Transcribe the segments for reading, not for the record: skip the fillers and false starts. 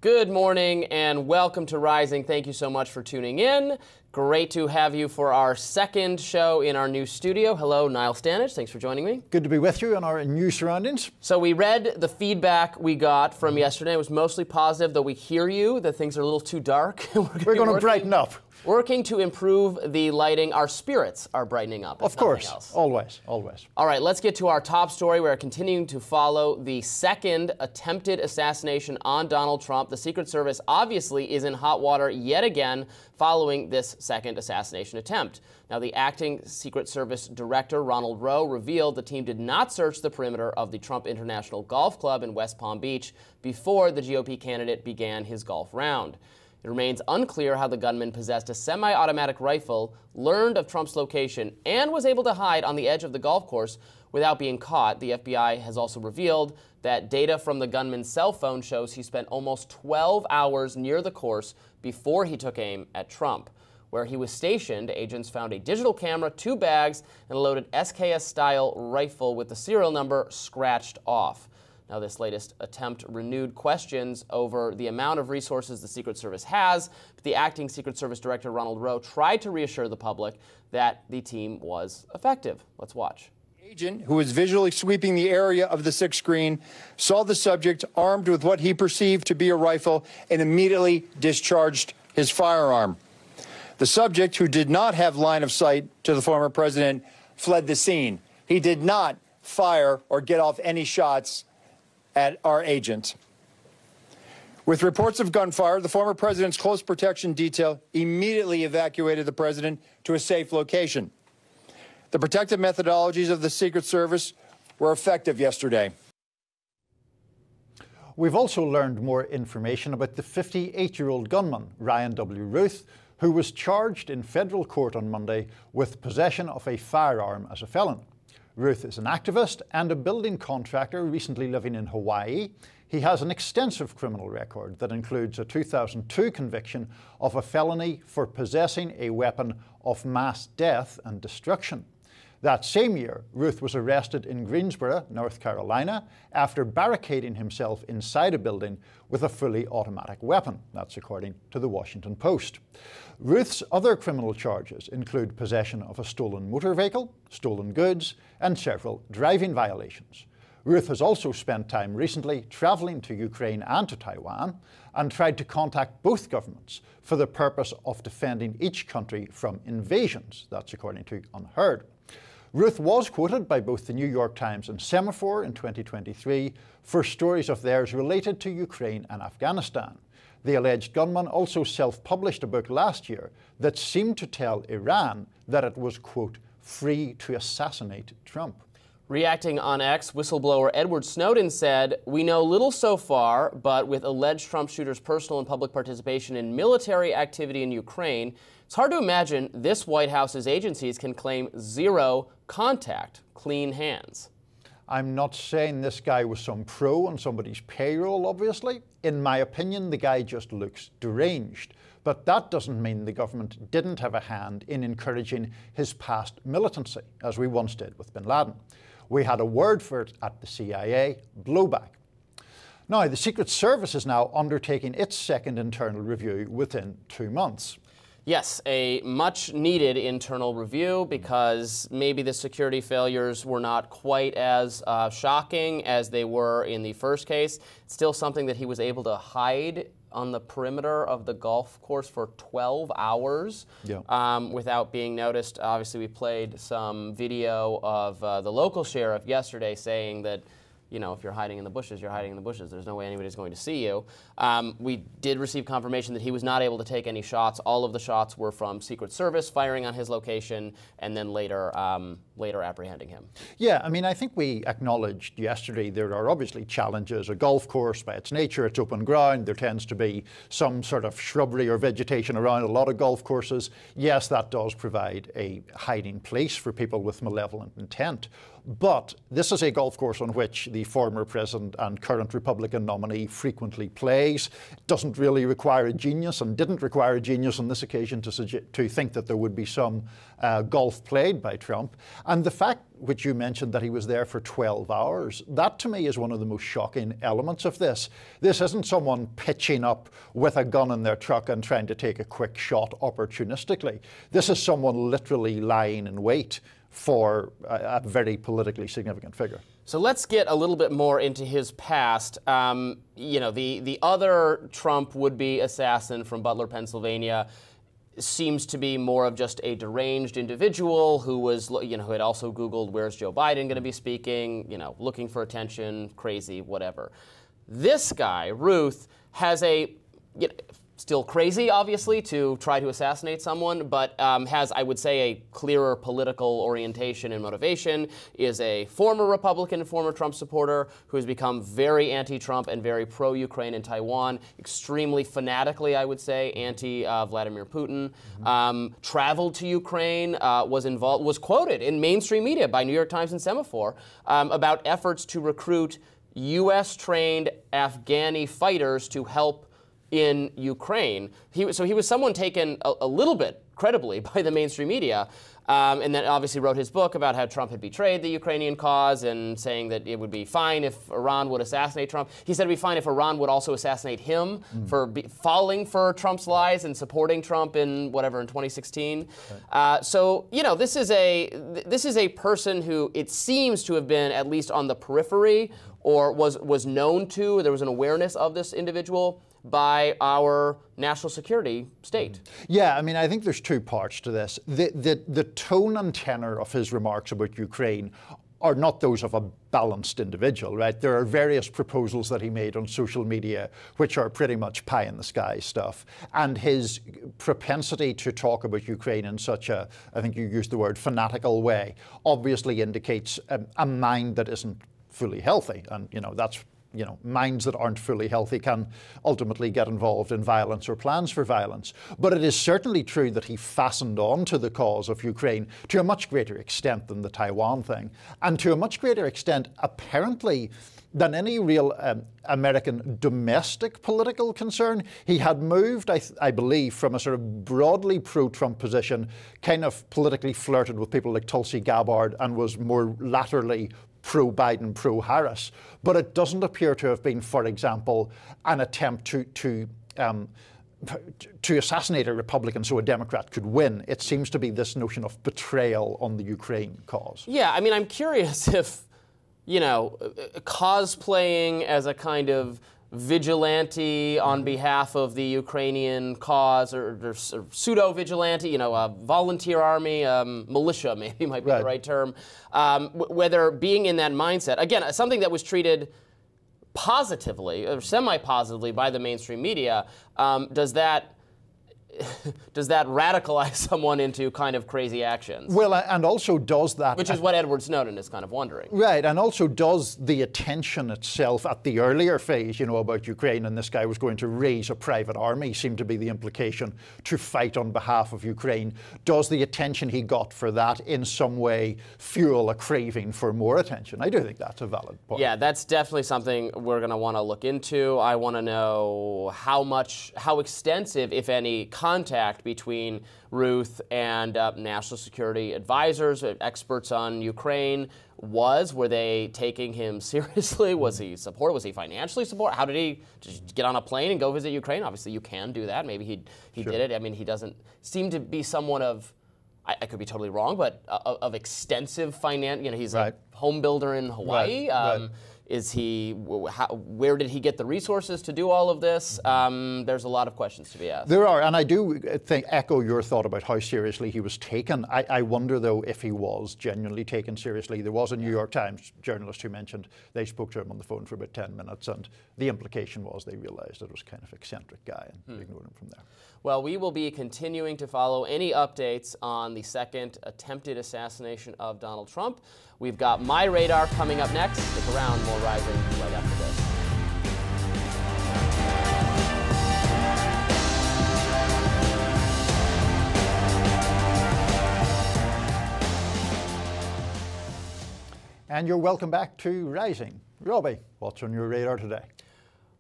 Good morning and welcome to Rising. Thank you so much for tuning in. Great to have you for our second show in our new studio. Hello, Niall Stanage. Thanks for joining me. Good to be with you in our new surroundings. So we read the feedback we got from yesterday. It was mostly positive, though we hear you that things are a little too dark. We're going to brighten up. Working to improve the lighting. Our spirits are brightening up. Of course, always, always. All right, let's get to our top story. We're continuing to follow the second attempted assassination on Donald Trump. The Secret Service obviously is in hot water yet again following this second assassination attempt. Now, the acting Secret Service Director, Ronald Rowe, revealed the team did not search the perimeter of the Trump International Golf Club in West Palm Beach before the GOP candidate began his golf round. It remains unclear how the gunman possessed a semi-automatic rifle, learned of Trump's location, and was able to hide on the edge of the golf course without being caught. The FBI has also revealed that data from the gunman's cell phone shows he spent almost 12 hours near the course before he took aim at Trump. Where he was stationed, agents found a digital camera, 2 bags, and a loaded SKS-style rifle with the serial number scratched off. Now, this latest attempt renewed questions over the amount of resources the Secret Service has, but the acting Secret Service Director, Ronald Rowe, tried to reassure the public that the team was effective. Let's watch. The agent, who was visually sweeping the area of the 6th screen, saw the subject armed with what he perceived to be a rifle and immediately discharged his firearm. The subject, who did not have line of sight to the former president, fled the scene. He did not fire or get off any shots at our agent. With reports of gunfire, the former president's close protection detail immediately evacuated the president to a safe location. The protective methodologies of the Secret Service were effective yesterday. We've also learned more information about the 58-year-old gunman, Ryan W. Routh, who was charged in federal court on Monday with possession of a firearm as a felon. Routh is an activist and a building contractor recently living in Hawaii. He has an extensive criminal record that includes a 2002 conviction of a felony for possessing a weapon of mass death and destruction. That same year, Routh was arrested in Greensboro, North Carolina, after barricading himself inside a building with a fully automatic weapon. That's according to the Washington Post. Routh's other criminal charges include possession of a stolen motor vehicle, stolen goods, and several driving violations. Routh has also spent time recently traveling to Ukraine and to Taiwan and tried to contact both governments for the purpose of defending each country from invasions. That's according to Unheard. Routh was quoted by both the New York Times and Semaphore in 2023 for stories of theirs related to Ukraine and Afghanistan. The alleged gunman also self-published a book last year that seemed to tell Iran that it was, quote, free to assassinate Trump. Reacting on X, whistleblower Edward Snowden said, "We know little so far, but with alleged Trump shooters' personal and public participation in military activity in Ukraine, it's hard to imagine this White House's agencies can claim zero contact, clean hands." I'm not saying this guy was some pro on somebody's payroll, obviously. In my opinion, the guy just looks deranged. But that doesn't mean the government didn't have a hand in encouraging his past militancy, as we once did with bin Laden. We had a word for it at the CIA, blowback. Now, the Secret Service is now undertaking its second internal review within 2 months. Yes, a much-needed internal review because maybe the security failures were not quite as shocking as they were in the first case. It's still something that he was able to hide on the perimeter of the golf course for 12 hours without being noticed. Obviously, we played some video of the local sheriff yesterday saying that, you know, if you're hiding in the bushes, you're hiding in the bushes. There's no way anybody's going to see you. We did receive confirmation that he was not able to take any shots. All of the shots were from Secret Service firing on his location and then later apprehending him. Yeah, I mean, I think we acknowledged yesterday there are obviously challenges. A golf course, by its nature, it's open ground. There tends to be some sort of shrubbery or vegetation around a lot of golf courses. Yes, that does provide a hiding place for people with malevolent intent. But this is a golf course on which the former president and current Republican nominee frequently plays. It doesn't really require a genius, and didn't require a genius on this occasion to think that there would be some golf played by Trump. And the fact which you mentioned that he was there for 12 hours, that to me is one of the most shocking elements of this. This isn't someone pitching up with a gun in their truck and trying to take a quick shot opportunistically. This is someone literally lying in wait for a very politically significant figure. So let's get a little bit more into his past. You know, the other Trump would-be assassin from Butler, Pennsylvania, seems to be more of just a deranged individual who was, you know, who had also Googled, where's Joe Biden going to be speaking, you know, looking for attention, crazy, whatever. This guy, Routh, has a, you know, still crazy, obviously, to try to assassinate someone, but has, I would say, a clearer political orientation and motivation, is a former Republican and former Trump supporter who has become very anti-Trump and very pro-Ukraine and Taiwan, extremely fanatically, I would say, anti-Vladimir Putin. Traveled to Ukraine, was quoted in mainstream media by New York Times and Semaphore about efforts to recruit U.S.-trained Afghani fighters to help in Ukraine. So he was someone taken a little bit credibly by the mainstream media, and then obviously wrote his book about how Trump had betrayed the Ukrainian cause and saying that it would be fine if Iran would assassinate Trump. He said it would be fine if Iran would also assassinate him for falling for Trump's lies and supporting Trump in whatever, in 2016. So, you know, this is a person who it seems to have been at least on the periphery, or was known to, there was an awareness of this individual by our national security state. Yeah, I mean, I think there's two parts to this. The tone and tenor of his remarks about Ukraine are not those of a balanced individual, right? There are various proposals that he made on social media which are pretty much pie-in-the-sky stuff. And his propensity to talk about Ukraine in such a, I think you used the word, fanatical way, obviously indicates a mind that isn't fully healthy. And, you know, that's, you know, minds that aren't fully healthy can ultimately get involved in violence or plans for violence. But it is certainly true that he fastened on to the cause of Ukraine to a much greater extent than the Taiwan thing, and to a much greater extent, apparently, than any real American domestic political concern. He had moved, I believe, from a sort of broadly pro-Trump position, kind of politically flirted with people like Tulsi Gabbard, and was more latterly pro-Biden, pro-Harris. But it doesn't appear to have been, for example, an attempt to assassinate a Republican so a Democrat could win. It seems to be this notion of betrayal on the Ukraine cause. Yeah, I mean, I'm curious if, you know, cosplaying as a kind of vigilante on behalf of the Ukrainian cause, or pseudo-vigilante, you know, a volunteer army, militia maybe might be the right term, whether being in that mindset, again, something that was treated positively, or semi-positively by the mainstream media, does that radicalize someone into kind of crazy actions? Well, and also does that... Which is what Edward Snowden is kind of wondering. Right, and also does the attention itself at the earlier phase, you know, about Ukraine, and this guy was going to raise a private army, seemed to be the implication, to fight on behalf of Ukraine. Does the attention he got for that in some way fuel a craving for more attention? I do think that's a valid point. Yeah, that's definitely something we're going to want to look into. I want to know how extensive, if any, contact between Routh and national security advisors, experts on Ukraine were they taking him seriously? Was he supported? Was he financially supported? How did he just get on a plane and go visit Ukraine? Obviously, you can do that. Maybe he did it. I mean, he doesn't seem to be someone of, I could be totally wrong, but of extensive finance. You know, he's a home builder in Hawaii. Is he? Where did he get the resources to do all of this? There's a lot of questions to be asked. There are, and I do echo your thought about how seriously he was taken. I wonder, though, if he was genuinely taken seriously. There was a New York Times journalist who mentioned they spoke to him on the phone for about 10 minutes, and the implication was they realized it was kind of eccentric guy and ignored him from there. Well, we will be continuing to follow any updates on the second attempted assassination of Donald Trump. We've got My Radar coming up next. Stick around, more Rising right after this. And you're welcome back to Rising. Robby, what's on your radar today?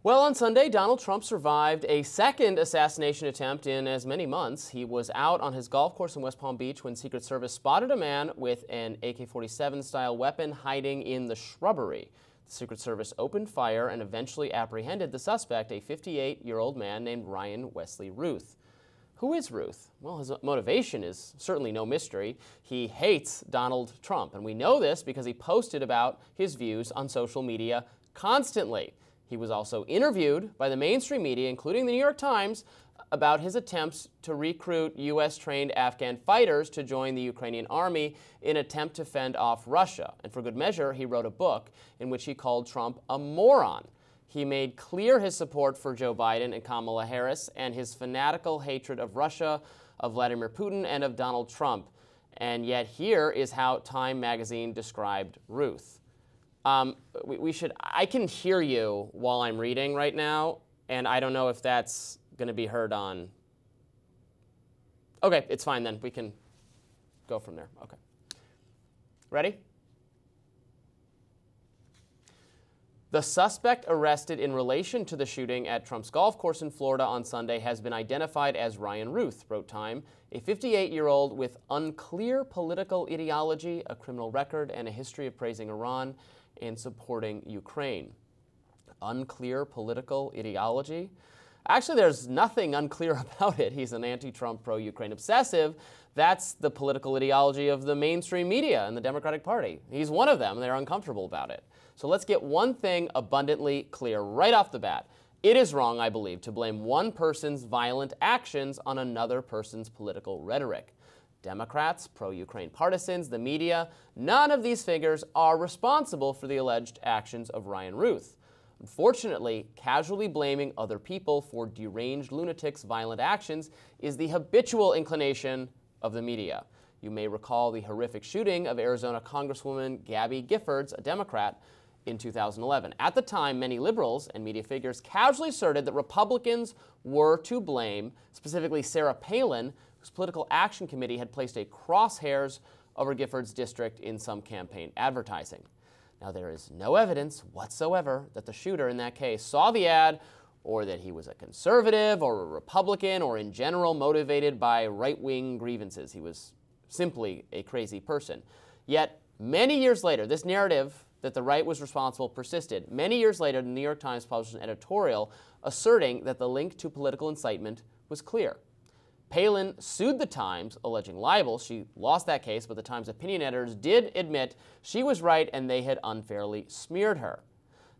Well, on Sunday, Donald Trump survived a second assassination attempt in as many months. He was out on his golf course in West Palm Beach when Secret Service spotted a man with an AK-47 style weapon hiding in the shrubbery. The Secret Service opened fire and eventually apprehended the suspect, a 58-year-old man named Ryan Wesley Routh. Who is Routh? Well, his motivation is certainly no mystery. He hates Donald Trump, and we know this because he posted about his views on social media constantly. He was also interviewed by the mainstream media, including the New York Times, about his attempts to recruit U.S.-trained Afghan fighters to join the Ukrainian army in an attempt to fend off Russia. And for good measure, he wrote a book in which he called Trump a moron. He made clear his support for Joe Biden and Kamala Harris and his fanatical hatred of Russia, of Vladimir Putin, and of Donald Trump. And yet here is how Time magazine described Routh. I can hear you while I'm reading right now, and I don't know if that's going to be heard on. Okay, it's fine then. We can go from there. Okay. Ready? The suspect arrested in relation to the shooting at Trump's golf course in Florida on Sunday has been identified as Ryan Routh, wrote Time, a 58-year-old with unclear political ideology, a criminal record, and a history of praising Iran and supporting Ukraine. Unclear political ideology? Actually, there's nothing unclear about it. He's an anti-Trump, pro-Ukraine obsessive. That's the political ideology of the mainstream media and the Democratic Party. He's one of them, and they're uncomfortable about it. So let's get one thing abundantly clear right off the bat. It is wrong, I believe, to blame one person's violent actions on another person's political rhetoric. Democrats, pro-Ukraine partisans, the media, none of these figures are responsible for the alleged actions of Ryan Routh. Unfortunately, casually blaming other people for deranged lunatics' violent actions is the habitual inclination of the media. You may recall the horrific shooting of Arizona Congresswoman Gabby Giffords, a Democrat, in 2011. At the time, many liberals and media figures casually asserted that Republicans were to blame, specifically Sarah Palin, whose political action committee had placed a crosshairs over Giffords' district in some campaign advertising. Now, there is no evidence whatsoever that the shooter in that case saw the ad or that he was a conservative or a Republican or in general motivated by right-wing grievances. He was simply a crazy person. Yet, many years later, this narrative that the right was responsible persisted. Many years later, the New York Times published an editorial asserting that the link to political incitement was clear. Palin sued the Times, alleging libel. She lost that case, but the Times opinion editors did admit she was right and they had unfairly smeared her.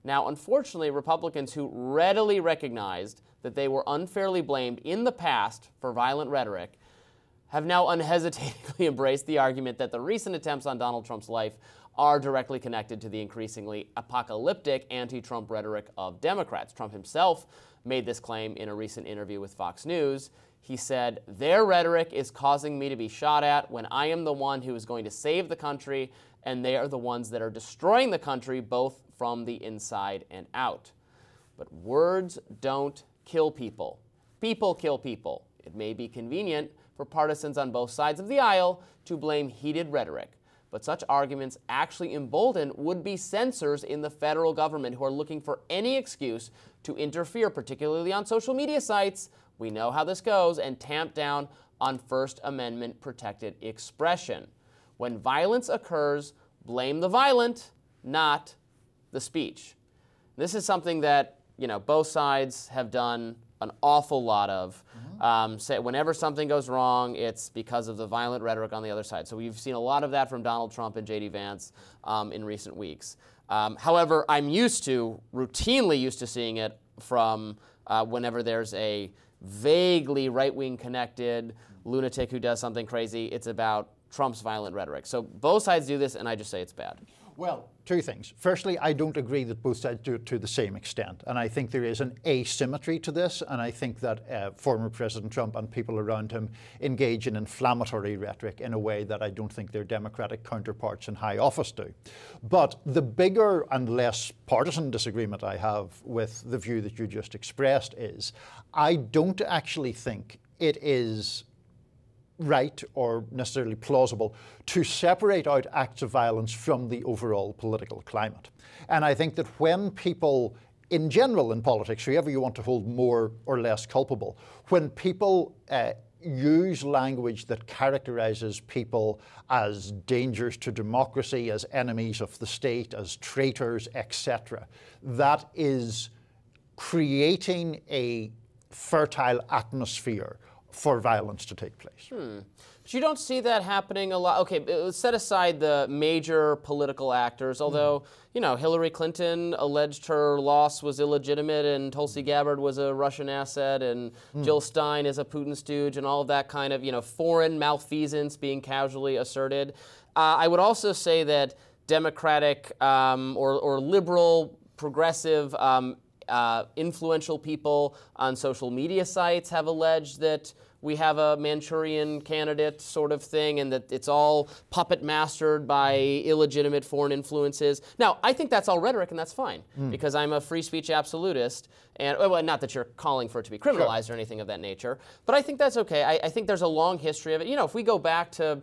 Now, unfortunately, Republicans who readily recognized that they were unfairly blamed in the past for violent rhetoric have now unhesitatingly embraced the argument that the recent attempts on Donald Trump's life are directly connected to the increasingly apocalyptic anti-Trump rhetoric of Democrats. Trump himself made this claim in a recent interview with Fox News. He said, "Their rhetoric is causing me to be shot at when I am the one who is going to save the country, and they are the ones that are destroying the country, both from the inside and out." But words don't kill people. People kill people. It may be convenient for partisans on both sides of the aisle to blame heated rhetoric, but such arguments actually embolden would-be censors in the federal government who are looking for any excuse to interfere, particularly on social media sites, we know how this goes, and tamp down on First Amendment protected expression. When violence occurs, blame the violent, not the speech. This is something that, both sides have done an awful lot of. Say whenever something goes wrong, it's because of the violent rhetoric on the other side. So we've seen a lot of that from Donald Trump and J.D. Vance in recent weeks. However, I'm routinely used to seeing it from whenever there's a vaguely right-wing connected lunatic who does something crazy. It's about Trump's violent rhetoric. So both sides do this, and I just say it's bad. Well, two things. Firstly, I don't agree that both sides do it to the same extent. And I think there is an asymmetry to this. And I think that former President Trump and people around him engage in inflammatory rhetoric in a way that I don't think their Democratic counterparts in high office do. But the bigger and less partisan disagreement I have with the view that you just expressed is I don't actually think it is right or necessarily plausible to separate out acts of violence from the overall political climate. And I think that when people, in general in politics, whoever you want to hold more or less culpable, when people use language that characterizes people as dangers to democracy, as enemies of the state, as traitors, etc., that is creating a fertile atmosphere for violence to take place. But you don't see that happening a lot. Okay, let's set aside the major political actors, although, you know, Hillary Clinton alleged her loss was illegitimate and Tulsi Gabbard was a Russian asset and Jill Stein is a Putin stooge and all of that kind of, you know, foreign malfeasance being casually asserted. I would also say that Democratic or liberal, progressive, influential people on social media sites have alleged that we have a Manchurian candidate sort of thing and that it's all puppet mastered by illegitimate foreign influences. Now, I think that's all rhetoric and that's fine because I'm a free speech absolutist. And well, not that you're calling for it to be criminalized or anything of that nature, but I think that's okay. I think there's a long history of it. You know, if we go back to,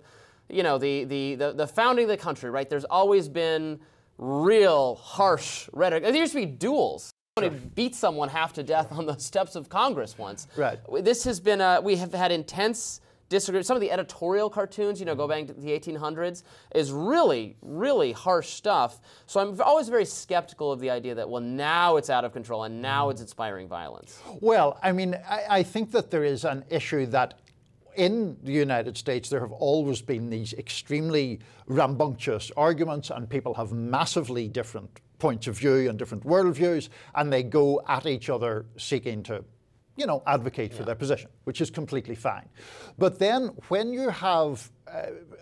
you know, the founding of the country, right, there's always been real harsh rhetoric. There used to be duels. Somebody beat someone half to death on the steps of Congress once. Right. This has been, we have had intense disagreement. Some of the editorial cartoons, you know, go back to the 1800s, is really, really harsh stuff. So I'm always very skeptical of the idea that, well, now it's out of control and now it's inspiring violence. Well, I mean, I think that there is an issue that in the United States, there have always been these extremely rambunctious arguments and people have massively different points of view and different worldviews, and they go at each other seeking to, you know, advocate for their position, which is completely fine. But then when you have,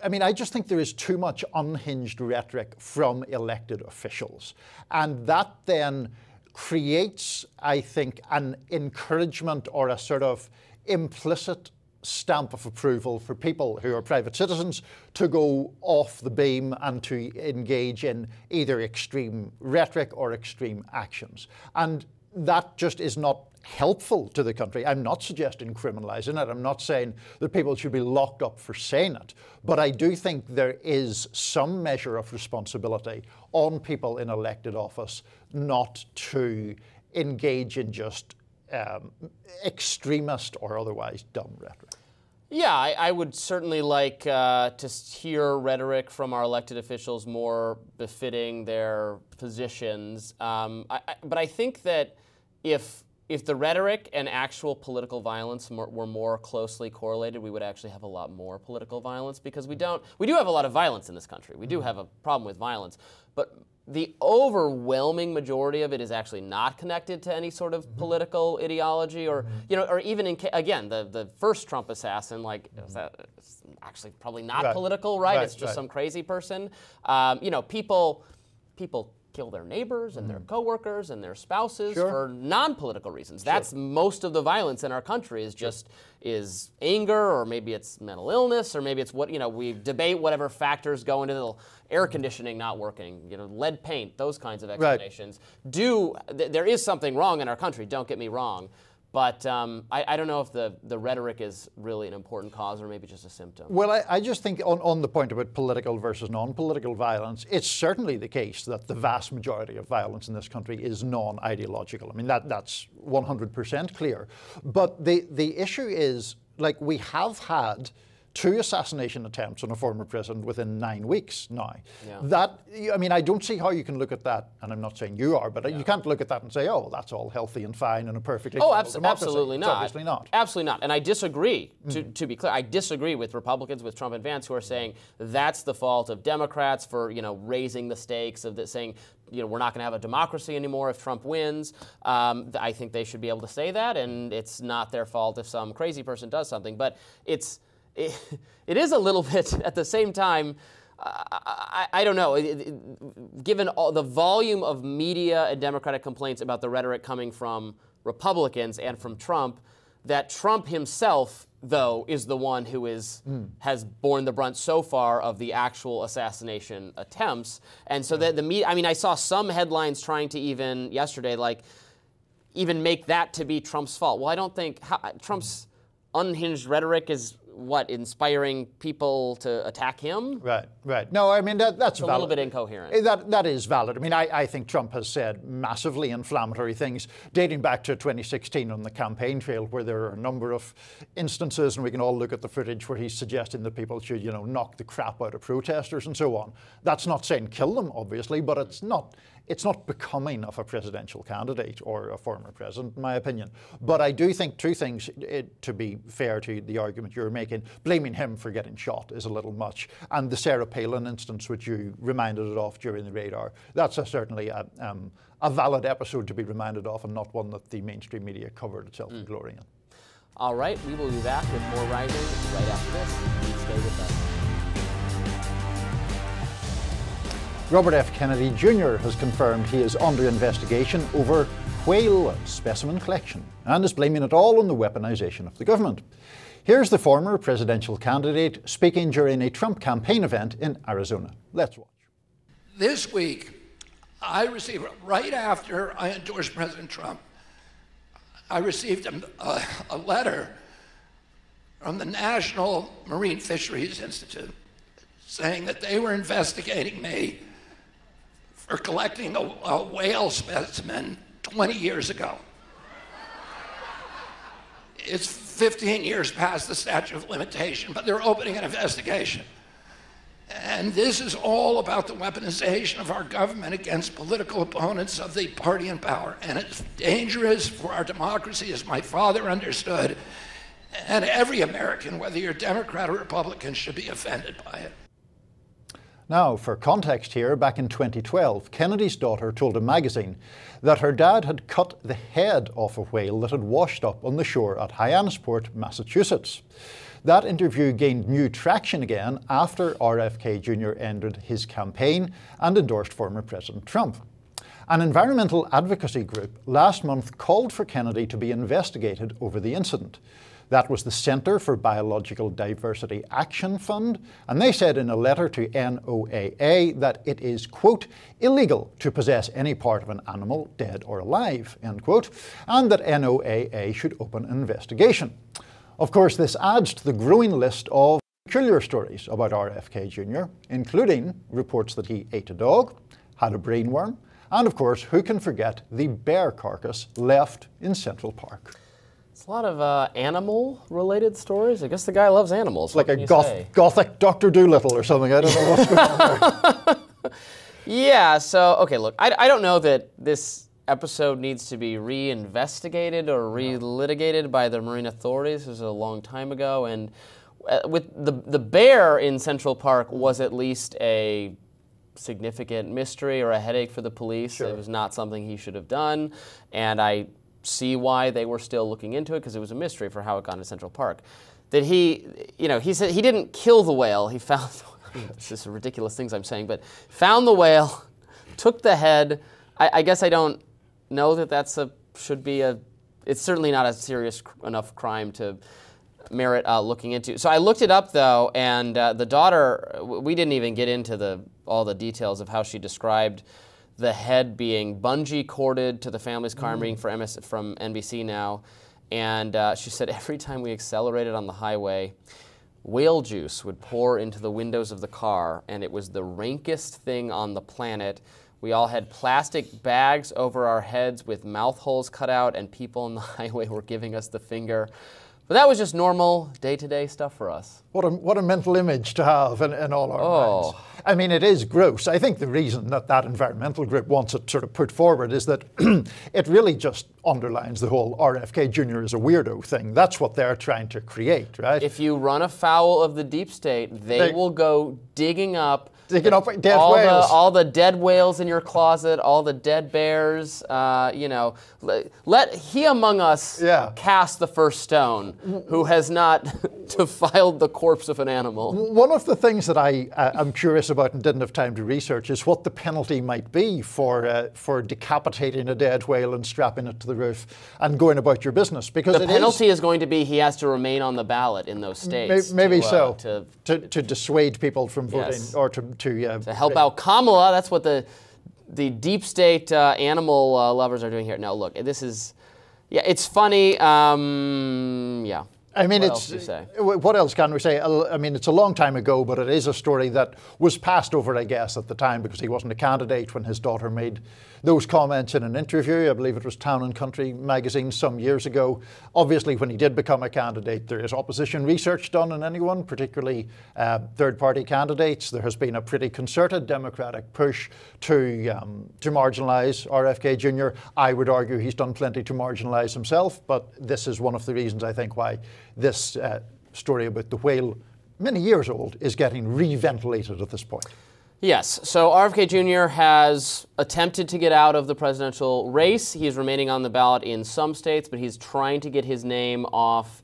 I mean, I just think there is too much unhinged rhetoric from elected officials. And that then creates, I think, an encouragement or a sort of implicit stamp of approval for people who are private citizens to go off the beam and to engage in either extreme rhetoric or extreme actions. And that just is not helpful to the country. I'm not suggesting criminalizing it. I'm not saying that people should be locked up for saying it. But I do think there is some measure of responsibility on people in elected office not to engage in just extremist or otherwise dumb rhetoric. Yeah, I would certainly like to hear rhetoric from our elected officials more befitting their positions. But I think that if the rhetoric and actual political violence were more closely correlated, we would actually have a lot more political violence because we do have a lot of violence in this country. We do have a problem with violence, but the overwhelming majority of it is actually not connected to any sort of political ideology or, you know, or even again, the first Trump assassin, like, it's actually probably not political, right? It's just some crazy person. You know, people kill their neighbors and their coworkers and their spouses for non-political reasons. That's most of the violence in our country is just is anger, or maybe it's mental illness, or maybe it's what, you know, we debate whatever factors go into the air conditioning not working, you know, lead paint, those kinds of explanations. There is something wrong in our country, don't get me wrong. But I don't know if the rhetoric is really an important cause or maybe just a symptom. Well, I just think on the point about political versus non-political violence, it's certainly the case that the vast majority of violence in this country is non-ideological. I mean, that's 100% clear. But the issue is, like, we have had 2 assassination attempts on a former president within 9 weeks now. That, I mean, I don't see how you can look at that, and I'm not saying you are, but you can't look at that and say, oh, that's all healthy and fine and a perfectly absolutely not. It's obviously not. Absolutely not. And I disagree, to be clear, I disagree with Republicans, with Trump and Vance, who are saying that's the fault of Democrats for, you know, raising the stakes of this, saying, you know, we're not going to have a democracy anymore if Trump wins. I think they should be able to say that, and it's not their fault if some crazy person does something. But it is a little bit, at the same time, I don't know, given all the volume of media and Democratic complaints about the rhetoric coming from Republicans and from Trump, that Trump himself, though, is the one who has borne the brunt so far of the actual assassination attempts. And so that the media, I mean, I saw some headlines trying to even, yesterday, like, even make that to be Trump's fault. Well, I don't think Trump's unhinged rhetoric is what, inspiring people to attack him? Right, right. No, I mean, that's it's valid. a little bit incoherent. That is valid. I mean, I think Trump has said massively inflammatory things dating back to 2016 on the campaign trail, where there are a number of instances, and we can all look at the footage, where he's suggesting that people should, you know, knock the crap out of protesters and so on. That's not saying kill them, obviously, but it's not becoming of a presidential candidate or a former president, in my opinion. But I do think two things, to be fair to the argument you're making. Blaming him for getting shot is a little much. And the Sarah Palin instance, which you reminded it of during the radar, that's certainly a valid episode to be reminded of, and not one that the mainstream media covered itself in glory in. All right, we will be back with more Rising right after this. Please stay with us. Robert F. Kennedy Jr. has confirmed he is under investigation over whale specimen collection and is blaming it all on the weaponization of the government. Here's the former presidential candidate speaking during a Trump campaign event in Arizona. Let's watch. This week, I received, right after I endorsed President Trump, I received a letter from the National Marine Fisheries Institute saying that they were investigating me for collecting a whale specimen 20 years ago. It's 15 years past the statute of limitation, but they're opening an investigation. And this is all about the weaponization of our government against political opponents of the party in power. And it's dangerous for our democracy, as my father understood. And every American, whether you're Democrat or Republican, should be offended by it. Now, for context here, back in 2012, Kennedy's daughter told a magazine that her dad had cut the head off a whale that had washed up on the shore at Hyannisport, Massachusetts. That interview gained new traction again after RFK Jr. ended his campaign and endorsed former President Trump. An environmental advocacy group last month called for Kennedy to be investigated over the incident. That was the Center for Biological Diversity Action Fund, and they said in a letter to NOAA that it is, quote, illegal to possess any part of an animal, dead or alive, end quote, and that NOAA should open an investigation. Of course, this adds to the growing list of peculiar stories about RFK Jr., including reports that he ate a dog, had a brainworm, and of course, who can forget the bear carcass left in Central Park. It's a lot of animal-related stories. I guess the guy loves animals. Like a gothic Dr. Dolittle or something. I don't know what's going on there. Yeah, so, okay, look, I don't know that this episode needs to be re-investigated or re-litigated by the marine authorities. This was a long time ago, and with the bear in Central Park was at least a significant mystery or a headache for the police. Sure. It was not something he should have done, and I see why they were still looking into it, because it was a mystery for how it got into Central Park. That he said he didn't kill the whale. He found, it's just ridiculous things I'm saying, but found the whale, took the head. I guess I don't know that it's certainly not a serious enough crime to merit looking into. So I looked it up though, and the daughter, we didn't even get into all the details of how she described the head being bungee corded to the family's car. I'm reading from NBC now. And she said every time we accelerated on the highway, whale juice would pour into the windows of the car, and it was the rankest thing on the planet. We all had plastic bags over our heads with mouth holes cut out, and people on the highway were giving us the finger. But that was just normal, day-to-day stuff for us. What a mental image to have in all our minds. I mean, it is gross. I think the reason that environmental group wants it sort of put forward is that it really just underlines the whole RFK Jr. is a weirdo thing. That's what they're trying to create, right? If you run afoul of the deep state, they will go digging up dead whales. All the dead whales in your closet, all the dead bears, let he among us cast the first stone who has not defiled the corpse of an animal. One of the things that I'm curious about and didn't have time to research is what the penalty might be for decapitating a dead whale and strapping it to the roof and going about your business. Because the penalty is going to be he has to remain on the ballot in those states. Maybe to dissuade people from voting, or to help out Kamala. That's what the deep state animal lovers are doing here. Now, look, this is, it's funny. I mean, what else do you say? What else can we say? I mean, it's a long time ago, but it is a story that was passed over, I guess, at the time because he wasn't a candidate when his daughter made those comments in an interview. I believe it was Town and Country magazine some years ago. Obviously, when he did become a candidate, there is opposition research done on anyone, particularly third-party candidates. There has been a pretty concerted Democratic push to marginalise RFK Jr. I would argue he's done plenty to marginalise himself, but this is one of the reasons, I think, why this story about the whale, many years old, is getting re-ventilated at this point. Yes, so RFK Jr. has attempted to get out of the presidential race. He's remaining on the ballot in some states, but he's trying to get his name off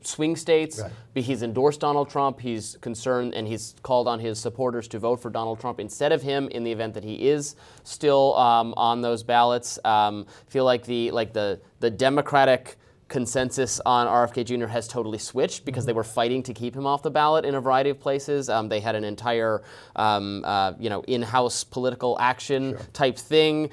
swing states. Right. He's endorsed Donald Trump. He's concerned, and he's called on his supporters to vote for Donald Trump instead of him in the event that he is still on those ballots. Feel like the Democratic consensus on RFK Jr. has totally switched because they were fighting to keep him off the ballot in a variety of places. They had an entire, in-house political action type thing.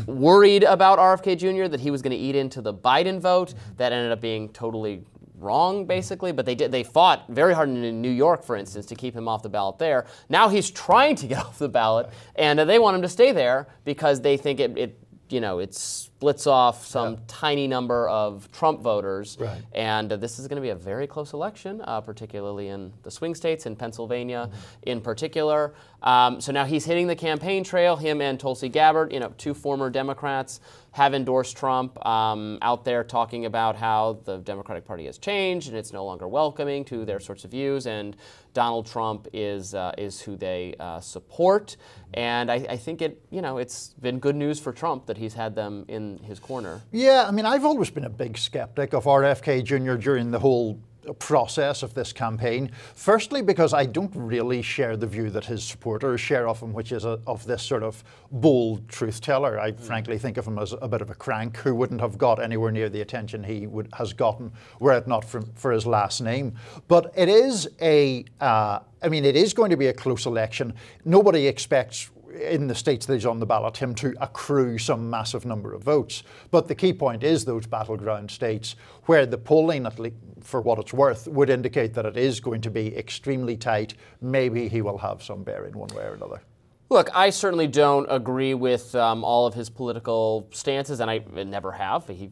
Worried about RFK Jr. that he was going to eat into the Biden vote. That ended up being totally wrong, basically. But they fought very hard in New York, for instance, to keep him off the ballot there. Now he's trying to get off the ballot, and they want him to stay there because they think it splits off some tiny number of Trump voters. Right. And this is going to be a very close election, particularly in the swing states, in Pennsylvania in particular. So now he's hitting the campaign trail. Him and Tulsi Gabbard, two former Democrats, have endorsed Trump, out there talking about how the Democratic Party has changed and it's no longer welcoming to their sorts of views, and Donald Trump is who they support. And I think it's been good news for Trump that he's had them in his corner. Yeah, I mean, I've always been a big skeptic of RFK Jr. during the whole process of this campaign. Firstly, because I don't really share the view that his supporters share of him, which is of this sort of bold truth teller. I frankly think of him as a bit of a crank who wouldn't have got anywhere near the attention he has gotten were it not for his last name. But it is it is going to be a close election. Nobody expects in the states that he's on the ballot, him to accrue some massive number of votes. But the key point is those battleground states where the polling, at least for what it's worth, would indicate that it is going to be extremely tight. Maybe he will have some bearing one way or another. Look, I certainly don't agree with all of his political stances, and I never have. He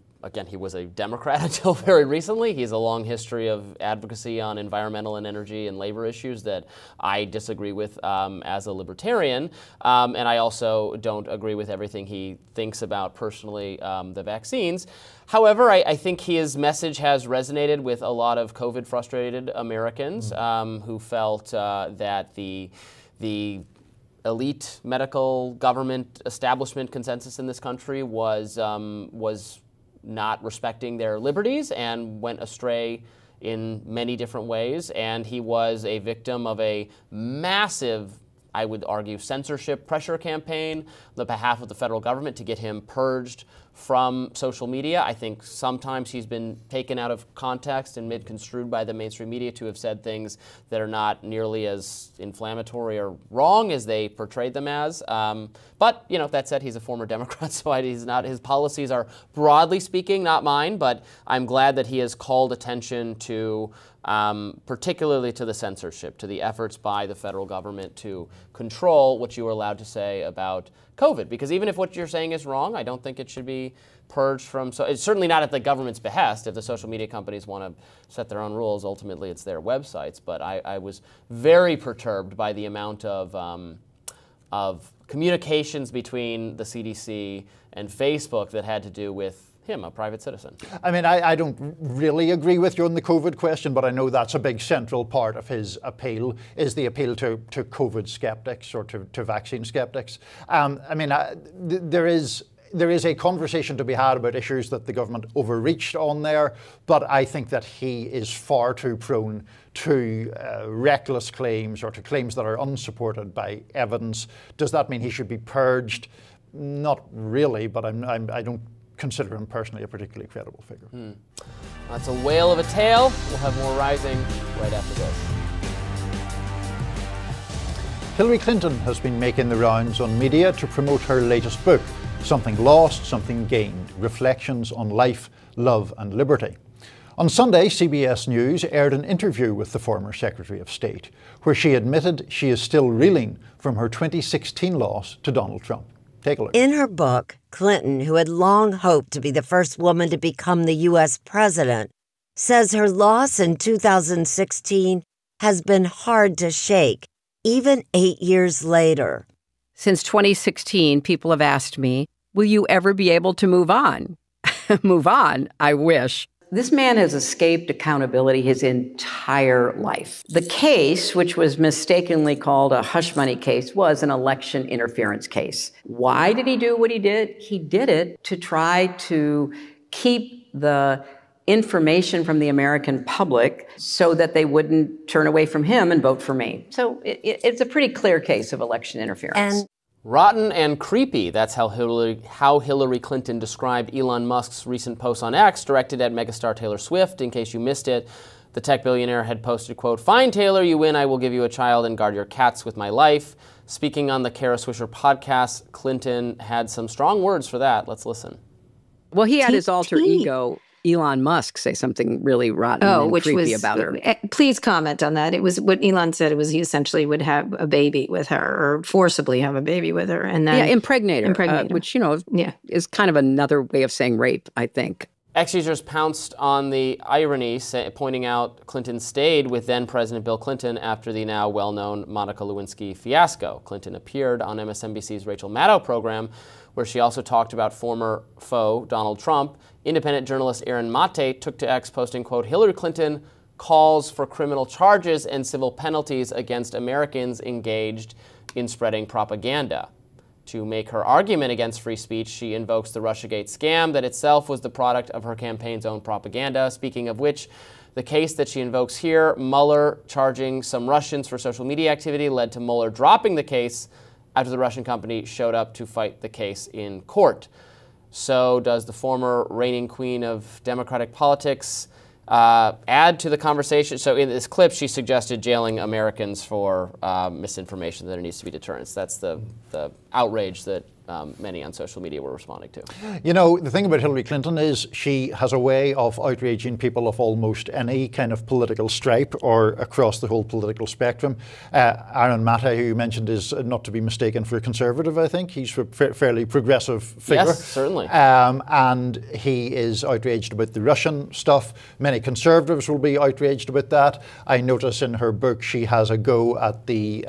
was a Democrat until very recently. He has a long history of advocacy on environmental and energy and labor issues that I disagree with as a libertarian. And I also don't agree with everything he thinks about personally the vaccines. However, I think his message has resonated with a lot of COVID-frustrated Americans who felt that the elite medical government establishment consensus in this country was not respecting their liberties and went astray in many different ways. And he was a victim of a massive, I would argue, censorship pressure campaign on the behalf of the federal government to get him purged from social media. I think sometimes he's been taken out of context and misconstrued by the mainstream media to have said things that are not nearly as inflammatory or wrong as they portrayed them as. But that said, he's a former Democrat, so his policies are, broadly speaking, not mine, but I'm glad that he has called attention to particularly to the censorship, to the efforts by the federal government to control what you are allowed to say about COVID. Because even if what you're saying is wrong, I don't think it should be purged from. So it's certainly not at the government's behest. If the social media companies want to set their own rules, ultimately it's their websites. But I was very perturbed by the amount of communications between the CDC and Facebook that had to do with him, a private citizen. I mean, I don't really agree with you on the COVID question, but I know that's a big central part of his appeal, is the appeal to COVID skeptics or to vaccine skeptics. There is a conversation to be had about issues that the government overreached on there, but I think that he is far too prone to reckless claims or to claims that are unsupported by evidence. Does that mean he should be purged? Not really, but I don't consider him personally a particularly credible figure. That's a whale of a tale. We'll have more Rising right after this. Hillary Clinton has been making the rounds on media to promote her latest book, Something Lost, Something Gained, Reflections on Life, Love and Liberty. On Sunday, CBS News aired an interview with the former Secretary of State, where she admitted she is still reeling from her 2016 loss to Donald Trump. Take a look. In her book, Clinton, who had long hoped to be the first woman to become the U.S. president, says her loss in 2016 has been hard to shake, even 8 years later. Since 2016, people have asked me, will you ever be able to move on? Move on? I wish. This man has escaped accountability his entire life. The case, which was mistakenly called a hush money case, was an election interference case. Why did he do what he did? He did it to try to keep the information from the American public so that they wouldn't turn away from him and vote for me. So it's a pretty clear case of election interference. Rotten and creepy. That's how Hillary Clinton described Elon Musk's recent post on X, directed at megastar Taylor Swift. In case you missed it, the tech billionaire had posted, quote, "Fine, Taylor, you win. I will give you a child and guard your cats with my life." Speaking on the Kara Swisher podcast, Clinton had some strong words for that. Let's listen. Well, he had his alter ego, Elon Musk, say something really rotten and creepy about her. Please comment on that. It was what Elon said. It was he essentially would have a baby with her, or forcibly have a baby with her, and then impregnate her, which is kind of another way of saying rape, I think. X users pounced on the irony, pointing out Clinton stayed with then-President Bill Clinton after the now well-known Monica Lewinsky fiasco. Clinton appeared on MSNBC's Rachel Maddow program, where she also talked about former foe Donald Trump. Independent journalist Aaron Mate took to X, posting, quote, "Hillary Clinton calls for criminal charges and civil penalties against Americans engaged in spreading propaganda." To make her argument against free speech, she invokes the Russiagate scam that itself was the product of her campaign's own propaganda. Speaking of which, the case that she invokes here, Mueller charging some Russians for social media activity, led to Mueller dropping the case after the Russian company showed up to fight the case in court. So does the former reigning queen of Democratic politics add to the conversation? So in this clip, she suggested jailing Americans for misinformation, that there needs to be deterrence. That's the outrage that many on social media were responding to. You know, the thing about Hillary Clinton is she has a way of outraging people of almost any kind of political stripe or across the whole political spectrum. Aaron Mate, who you mentioned, is not to be mistaken for a conservative, I think. He's a fairly progressive figure. Yes, certainly. And he is outraged about the Russian stuff. Many conservatives will be outraged about that. I notice in her book she has a go at the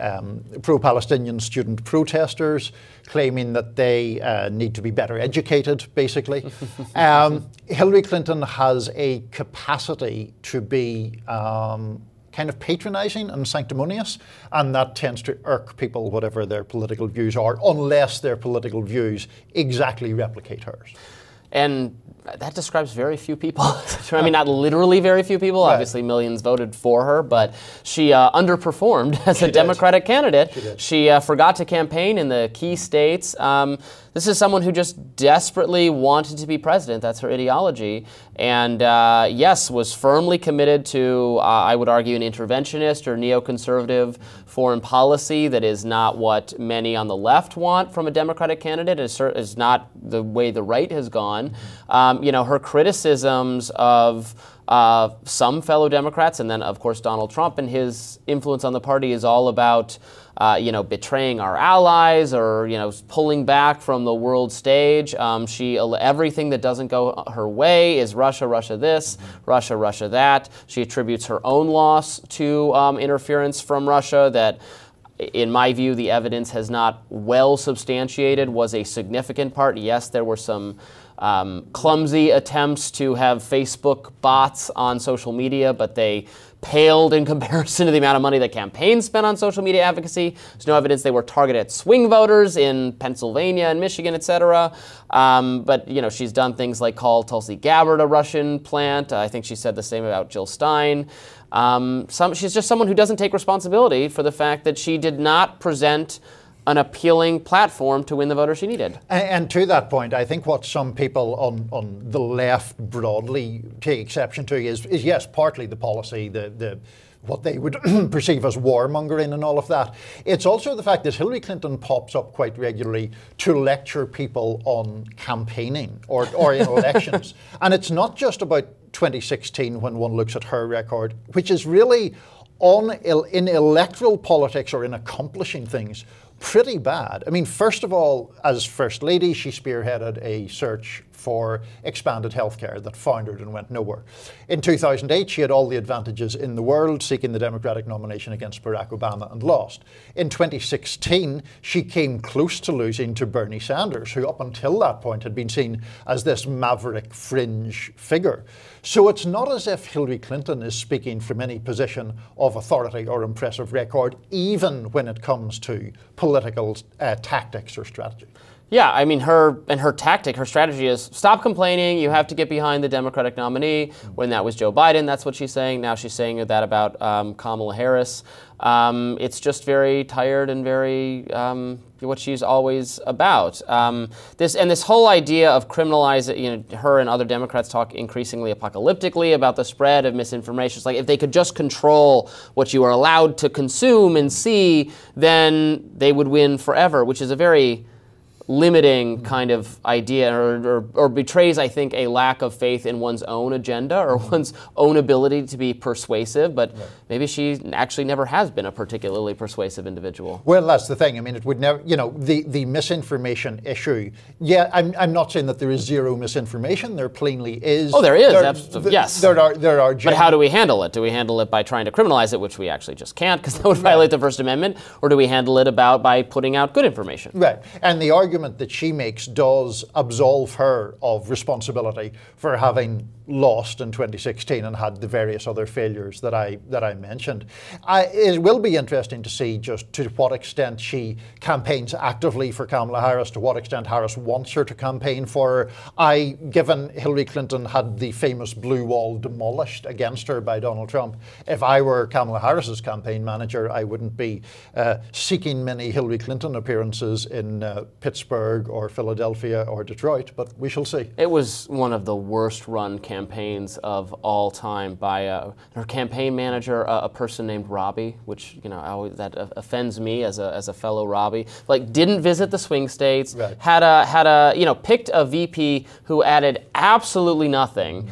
pro-Palestinian student protesters, claiming that they need to be better educated, basically. Hillary Clinton has a capacity to be kind of patronising and sanctimonious, and that tends to irk people, whatever their political views are, unless their political views exactly replicate hers. And that describes very few people. I mean, not literally very few people. Right. Obviously, millions voted for her, but she underperformed as a Democratic candidate. She forgot to campaign in the key states. This is someone who just desperately wanted to be president. That's her ideology. And yes, was firmly committed to, I would argue, an interventionist or neoconservative foreign policy that is not what many on the left want from a Democratic candidate. Is not the way the right has gone. Her criticisms of some fellow Democrats, and then, of course, Donald Trump and his influence on the party is all about betraying our allies or, pulling back from the world stage. Everything that doesn't go her way is Russia, Russia this, Russia, Russia that. She attributes her own loss to interference from Russia that, in my view, the evidence has not well substantiated, was a significant part. Yes, there were some clumsy attempts to have Facebook bots on social media, but they paled in comparison to the amount of money the campaign spent on social media advocacy. There's no evidence they were targeted at swing voters in Pennsylvania and Michigan, et cetera. But, she's done things like call Tulsi Gabbard a Russian plant. I think she said the same about Jill Stein. She's just someone who doesn't take responsibility for the fact that she did not present an appealing platform to win the voters she needed. And to that point, I think what some people on the left broadly take exception to is yes, partly the policy, the what they would perceive as warmongering and all of that. It's also the fact that Hillary Clinton pops up quite regularly to lecture people on campaigning or in elections. And it's not just about 2016 when one looks at her record, which is really in electoral politics or in accomplishing things pretty bad. I mean, first of all, as First Lady, she spearheaded a search for expanded healthcare that foundered and went nowhere. In 2008, she had all the advantages in the world, seeking the Democratic nomination against Barack Obama and lost. In 2016, she came close to losing to Bernie Sanders, who up until that point had been seen as this maverick fringe figure. So it's not as if Hillary Clinton is speaking from any position of authority or impressive record, even when it comes to political tactics or strategy. Yeah, I mean, her strategy is stop complaining, you have to get behind the Democratic nominee. When that was Joe Biden, that's what she's saying. Now she's saying that about Kamala Harris. It's just very tired and very what she's always about. This whole idea of criminalizing, her and other Democrats talk increasingly apocalyptically about the spread of misinformation. It's like if they could just control what you are allowed to consume and see, then they would win forever, which is a very limiting kind of idea, or betrays, I think, a lack of faith in one's own agenda or one's own ability to be persuasive. But maybe she actually never has been a particularly persuasive individual. Well, that's the thing. I mean, it would never, the misinformation issue. Yeah, I'm not saying that there is zero misinformation. There plainly is. Oh, there is. Yes. There are. But how do we handle it? Do we handle it by trying to criminalize it, which we actually just can't, because that would violate the First Amendment, or do we handle it by putting out good information? Right. And the argument that she makes does absolve her of responsibility for having lost in 2016 and had the various other failures that I mentioned. It will be interesting to see just to what extent she campaigns actively for Kamala Harris, to what extent Harris wants her to campaign for her. Given Hillary Clinton had the famous blue wall demolished against her by Donald Trump, if I were Kamala Harris's campaign manager, I wouldn't be seeking many Hillary Clinton appearances in Pittsburgh or Philadelphia or Detroit, but we shall see. It was one of the worst run campaigns of all time by her campaign manager, a person named Robby, which that offends me as a fellow Robby. Like, didn't visit the swing states, right. Picked a VP who added absolutely nothing.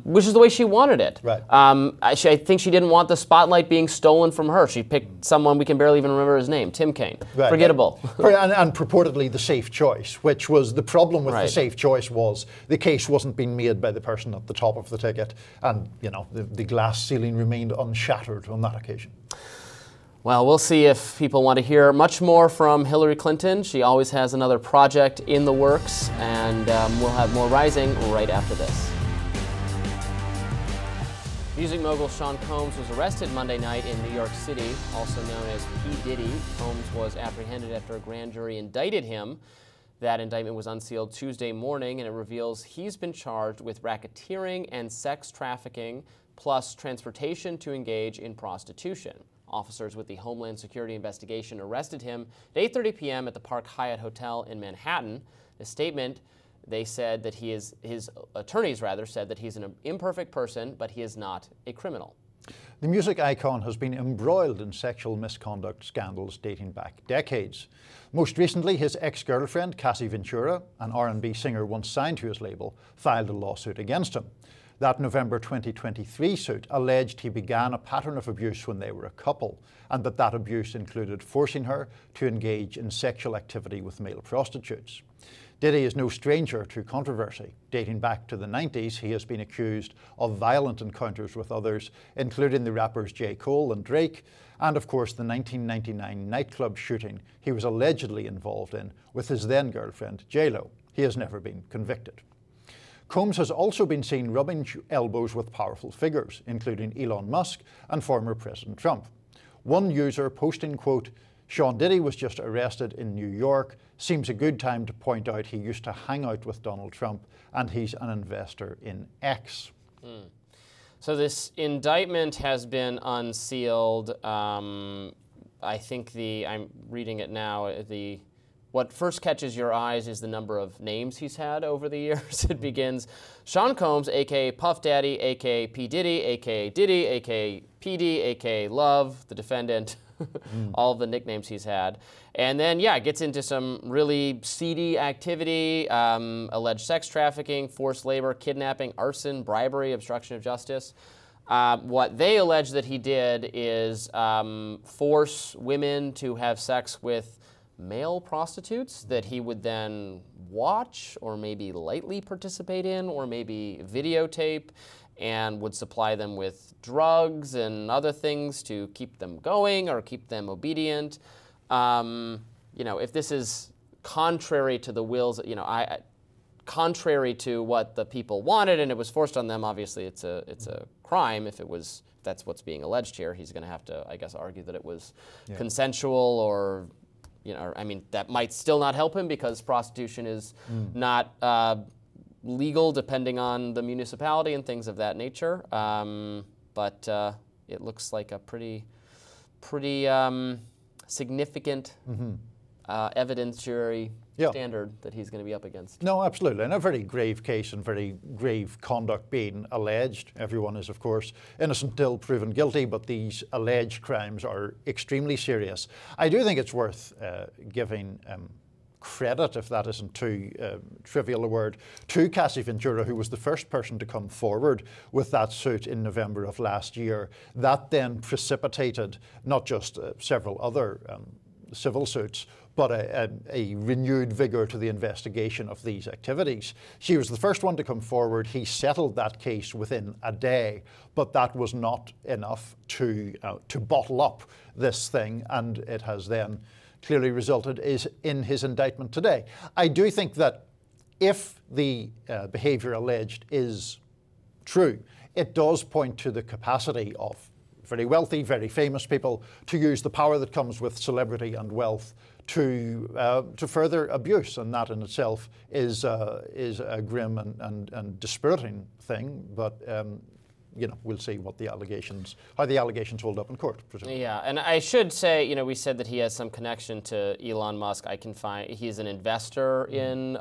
Which is the way she wanted it. Right. I think she didn't want the spotlight being stolen from her. She picked someone we can barely even remember his name, Tim Kaine. Right. Forgettable. And purportedly the safe choice, which was the problem with the safe choice was the case wasn't being made by the person at the top of the ticket, and the glass ceiling remained unshattered on that occasion. Well, we'll see if people want to hear much more from Hillary Clinton. She always has another project in the works, and we'll have more Rising right after this. Music mogul Sean Combs was arrested Monday night in New York City, also known as P. Diddy. Combs was apprehended after a grand jury indicted him. That indictment was unsealed Tuesday morning, and it reveals he's been charged with racketeering and sex trafficking, plus transportation to engage in prostitution. Officers with the Homeland Security investigation arrested him at 8:30 p.m. at the Park Hyatt Hotel in Manhattan. A statement, his attorneys said that he's an imperfect person, but he is not a criminal. The music icon has been embroiled in sexual misconduct scandals dating back decades. Most recently, his ex-girlfriend, Cassie Ventura, an R&B singer once signed to his label, filed a lawsuit against him. That November 2023 suit alleged he began a pattern of abuse when they were a couple, and that abuse included forcing her to engage in sexual activity with male prostitutes. Diddy is no stranger to controversy. Dating back to the 90s, he has been accused of violent encounters with others, including the rappers J. Cole and Drake, and of course the 1999 nightclub shooting he was allegedly involved in with his then-girlfriend J-Lo. He has never been convicted. Combs has also been seen rubbing elbows with powerful figures, including Elon Musk and former President Trump. One user posting, quote, "Sean Diddy was just arrested in New York. Seems a good time to point out he used to hang out with Donald Trump and he's an investor in X." So this indictment has been unsealed. I think I'm reading it now, the what first catches your eyes is the number of names he's had over the years. It begins Sean Combs, a.k.a. Puff Daddy, a.k.a. P. Diddy, a.k.a. Diddy, a.k.a. PD, a.k.a. Love, the defendant, all of the nicknames he's had. And then, yeah, it gets into some really seedy activity, alleged sex trafficking, forced labor, kidnapping, arson, bribery, obstruction of justice. What they allege that he did is force women to have sex with male prostitutes that he would then watch or maybe lightly participate in or maybe videotape, and would supply them with drugs and other things to keep them going or keep them obedient. You know, if this is contrary to the wills, you know, contrary to what the people wanted and it was forced on them, obviously it's a crime. If that's what's being alleged here, he's going to have to, I guess, argue that it was consensual, or, you know, I mean, that might still not help him because prostitution is not legal depending on the municipality and things of that nature. But it looks like a pretty significant evidentiary standard that he's going to be up against. No, absolutely. And a very grave case and very grave conduct being alleged. Everyone is, of course, innocent until proven guilty, but these alleged crimes are extremely serious. I do think it's worth giving credit, if that isn't too trivial a word, to Cassie Ventura, who was the first person to come forward with that suit in November of last year. That then precipitated not just several other civil suits, but a renewed vigor to the investigation of these activities. She was the first one to come forward. He settled that case within a day, but that was not enough to bottle up this thing, and it has then clearly resulted in his indictment today. I do think that if the behaviour alleged is true, it does point to the capacity of very wealthy, very famous people to use the power that comes with celebrity and wealth to further abuse, and that in itself is a grim and dispiriting thing. But you know, we'll see what how the allegations hold up in court, presumably. Yeah, and I should say, you know, we said that he has some connection to Elon Musk. He's an investor in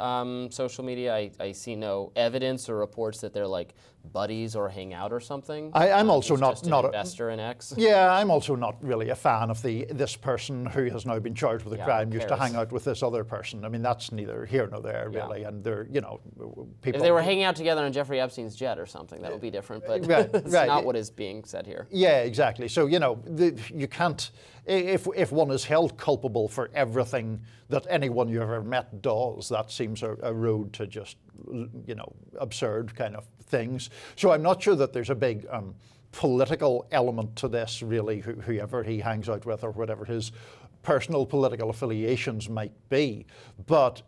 social media. I see no evidence or reports that they're like buddies or hang out or something. I'm also not an investor in X. Yeah, I'm also not really a fan of this person who has now been charged with a crime used to hang out with this other person. I mean, that's neither here nor there, really. And they're, you know, people. If they were hanging out together on Jeffrey Epstein's jet or something, that would be different. But that's not what is being said here. Yeah, exactly. So, you know, you can't, if one is held culpable for everything that anyone you've ever met does, that seems a road to just, you know, absurd kind of things. So I'm not sure that there's a big political element to this, really, whoever he hangs out with or whatever his personal political affiliations might be. But,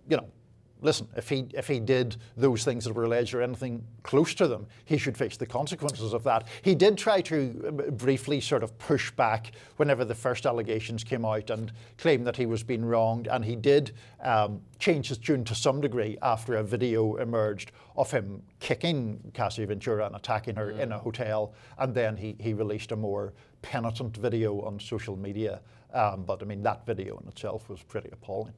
you know, listen, if he did those things that were alleged or anything close to them, he should face the consequences of that. He did try to briefly sort of push back whenever the first allegations came out and claim that he was being wronged, and he did change his tune to some degree after a video emerged of him kicking Cassie Ventura and attacking her in a hotel, and then he released a more penitent video on social media. But I mean, that video in itself was pretty appalling.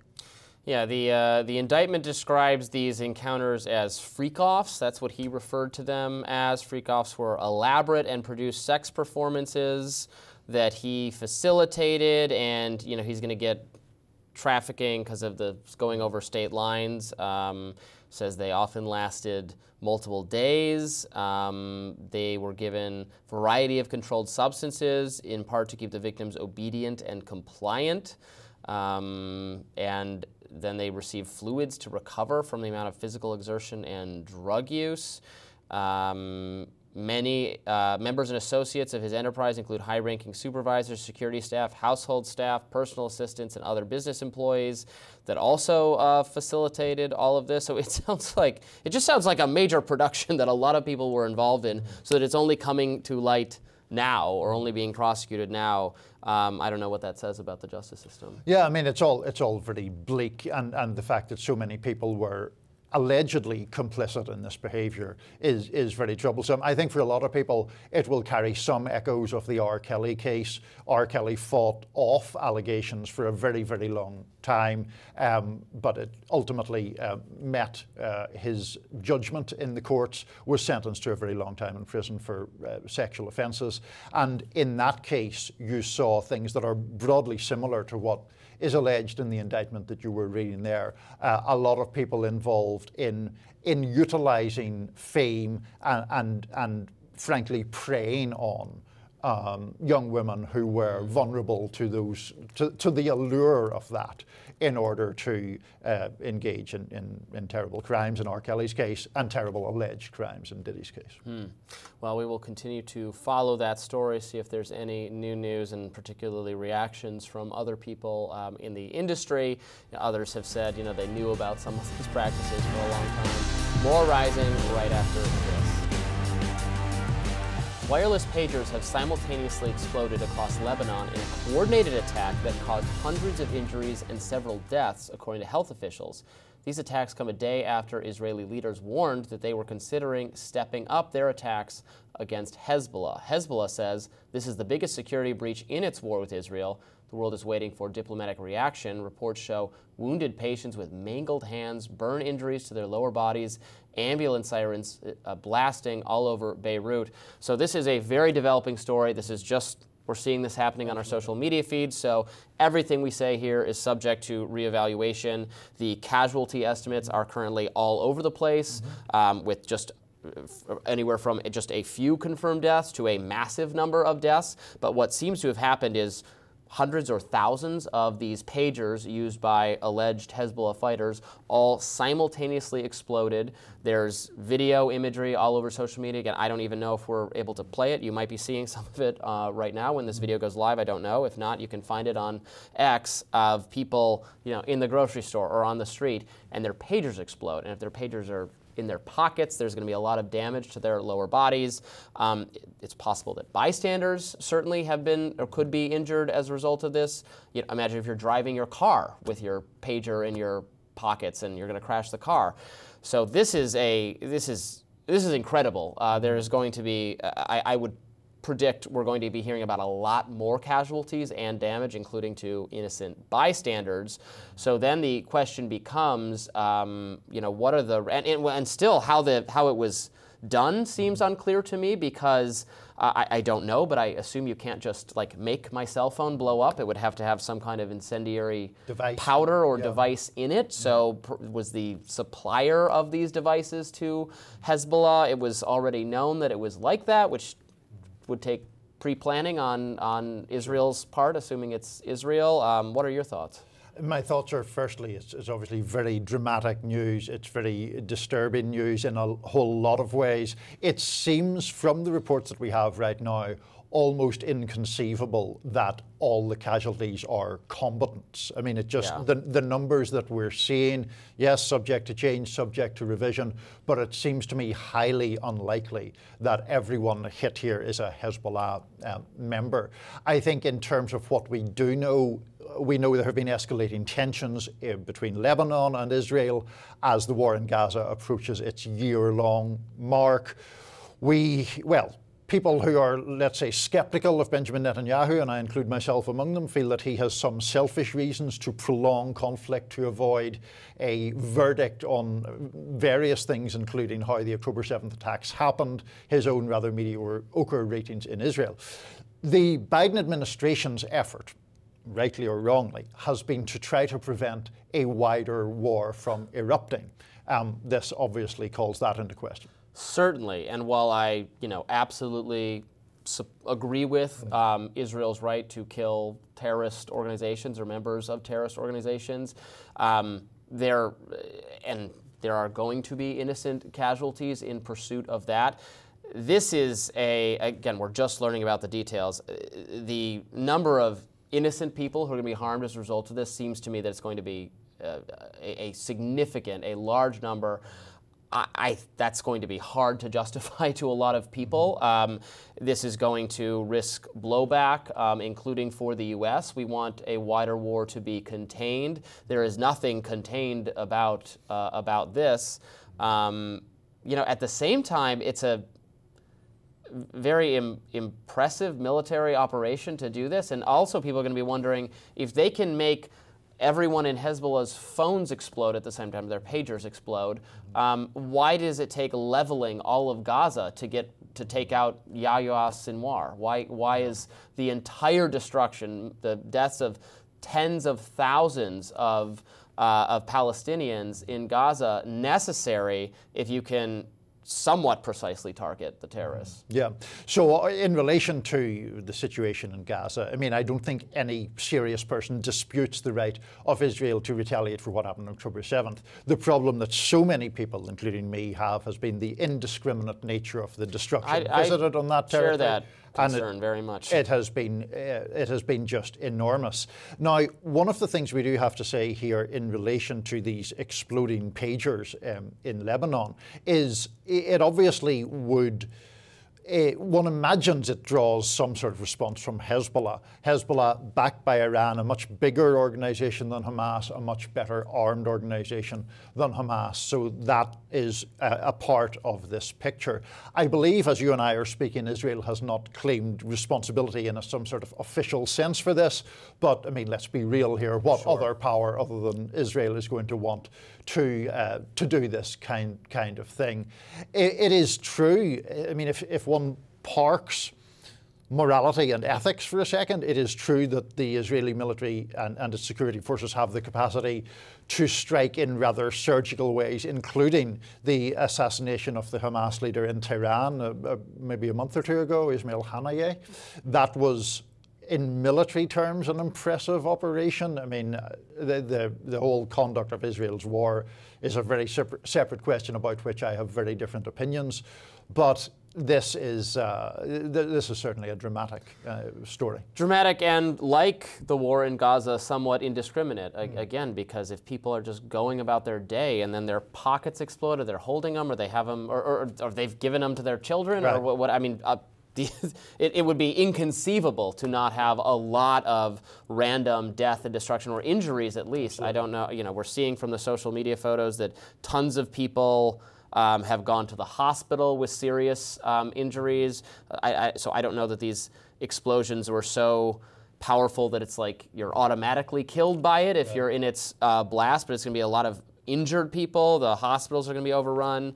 Yeah, the indictment describes these encounters as freak-offs. That's what he referred to them as. Freak-offs were elaborate and produced sex performances that he facilitated, and, you know, he's going to get trafficking because of the going over state lines. Says they often lasted multiple days. They were given a variety of controlled substances, in part to keep the victims obedient and compliant. And then they received fluids to recover from the amount of physical exertion and drug use. Many members and associates of his enterprise include high-ranking supervisors, security staff, household staff, personal assistants, and other business employees that also facilitated all of this. So it just sounds like a major production that a lot of people were involved in, so that it's only coming to light now, or only being prosecuted now. I don't know what that says about the justice system. Yeah, I mean, it's all very bleak, and the fact that so many people were allegedly complicit in this behaviour is very troublesome. I think for a lot of people it will carry some echoes of the R. Kelly case. R. Kelly fought off allegations for a very, very long time, but it ultimately met his judgment in the courts, was sentenced to a very long time in prison for sexual offences. And in that case, you saw things that are broadly similar to what is alleged in the indictment that you were reading there. A lot of people involved in utilising fame and frankly preying on young women who were vulnerable to the allure of that, in order to engage in terrible crimes in R. Kelly's case, and terrible alleged crimes in Diddy's case. Well, we will continue to follow that story, see if there's any new news, and particularly reactions from other people in the industry. Others have said, they knew about some of these practices for a long time. More rising right after this. Wireless pagers have simultaneously exploded across Lebanon in a coordinated attack that caused hundreds of injuries and several deaths, according to health officials. These attacks come a day after Israeli leaders warned that they were considering stepping up their attacks against Hezbollah. Hezbollah says this is the biggest security breach in its war with Israel. The world is waiting for diplomatic reaction. Reports show wounded patients with mangled hands, burn injuries to their lower bodies, ambulance sirens blasting all over Beirut. So this is a very developing story. This is just, we're seeing this happening on our social media feeds, so everything we say here is subject to reevaluation. The casualty estimates are currently all over the place, with just anywhere from just a few confirmed deaths to a massive number of deaths. But what seems to have happened is hundreds or thousands of these pagers used by alleged Hezbollah fighters all simultaneously exploded. There's video imagery all over social media. Again, I don't even know if we're able to play it. You might be seeing some of it right now when this video goes live. I don't know. If not, you can find it on X of people, in the grocery store or on the street, and their pagers explode. And if their pagers are in their pockets, there's going to be a lot of damage to their lower bodies. It's possible that bystanders certainly have been or could be injured as a result of this. Imagine if you're driving your car with your pager in your pockets and you're going to crash the car. So this is incredible. There's going to be, I would predict we're going to be hearing about a lot more casualties and damage, including to innocent bystanders. So then the question becomes, what are the and still how it was done seems unclear to me, because I don't know, but I assume you can't just make my cell phone blow up. It would have to have some kind of incendiary powder or device in it. So was the supplier of these devices to Hezbollah? It was already known that it was like that, which would take pre-planning on Israel's part, assuming it's Israel. What are your thoughts? My thoughts are, firstly, it's obviously very dramatic news. It's very disturbing news in a whole lot of ways. It seems, from the reports that we have right now, almost inconceivable that all the casualties are combatants. I mean, it just, the numbers that we're seeing, yes, subject to change, subject to revision, but it seems to me highly unlikely that everyone hit here is a Hezbollah member. I think in terms of what we do know, we know there have been escalating tensions between Lebanon and Israel as the war in Gaza approaches its year-long mark. People who are, let's say, skeptical of Benjamin Netanyahu, and I include myself among them, feel that he has some selfish reasons to prolong conflict to avoid a verdict on various things, including how the October 7th attacks happened, his own rather mediocre ratings in Israel. The Biden administration's effort, rightly or wrongly, has been to try to prevent a wider war from erupting. This obviously calls that into question. Certainly, and while I, absolutely agree with Israel's right to kill terrorist organizations or members of terrorist organizations, there are going to be innocent casualties in pursuit of that. This is again, we're just learning about the details. The number of innocent people who are going to be harmed as a result of this seems to me that it's going to be a significant, a large number. That's going to be hard to justify to a lot of people. This is going to risk blowback, including for the U.S. We want a wider war to be contained. There is nothing contained about this. At the same time, it's a very impressive military operation to do this, and also people are going to be wondering if they can make everyone in Hezbollah's phones explode at the same time, their pagers explode. Why does it take leveling all of Gaza to take out Yahya Sinwar? Why is the entire destruction, the deaths of tens of thousands of Palestinians in Gaza necessary if you can somewhat precisely target the terrorists? Yeah. So in relation to the situation in Gaza, I mean, I don't think any serious person disputes the right of Israel to retaliate for what happened on October 7th. The problem that so many people, including me, have has been the indiscriminate nature of the destruction visited on that territory. Share that concern very much. It has been just enormous. Now, one of the things we do have to say here in relation to these exploding pagers in Lebanon is it obviously would. One imagines it draws some sort of response from Hezbollah. Hezbollah, backed by Iran, a much bigger organization than Hamas, a much better armed organization than Hamas. So that is a part of this picture. I believe, as you and I are speaking, Israel has not claimed responsibility in some sort of official sense for this. But, I mean, let's be real here. What other power other than Israel is going to want to do this kind of thing? It is true. I mean, if one parks morality and ethics for a second, it is true that the Israeli military and its security forces have the capacity to strike in rather surgical ways, including the assassination of the Hamas leader in Tehran maybe a month or two ago, Ismail Haniyeh. That was, in military terms, an impressive operation. I mean, the whole conduct of Israel's war is a very separate question about which I have very different opinions. But this is certainly a dramatic story. Dramatic, and like the war in Gaza, somewhat indiscriminate. Again, because if people are just going about their day and then their pockets explode, or they're holding them, or they have them, or they've given them to their children, right. Or what I mean. It would be inconceivable to not have a lot of random death and destruction, or injuries at least. Absolutely. I don't know. You know, we're seeing from the social media photos that tons of people have gone to the hospital with serious injuries. So I don't know that these explosions were so powerful that it's like you're automatically killed by it if you're in its blast, but it's going to be a lot of injured people. The hospitals are going to be overrun.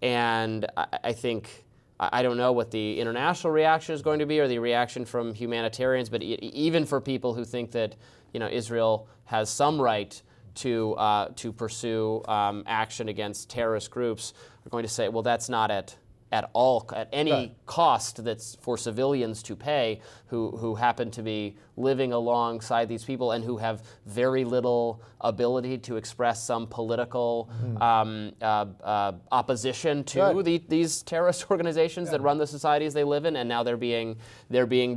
And I think, I don't know what the international reaction is going to be, or the reaction from humanitarians, but even for people who think that, you know, Israel has some right to pursue action against terrorist groups, are going to say, well, that's not at any cost that's for civilians to pay who happen to be living alongside these people and who have very little ability to express some political opposition to these terrorist organizations that run the societies they live in, and now they're being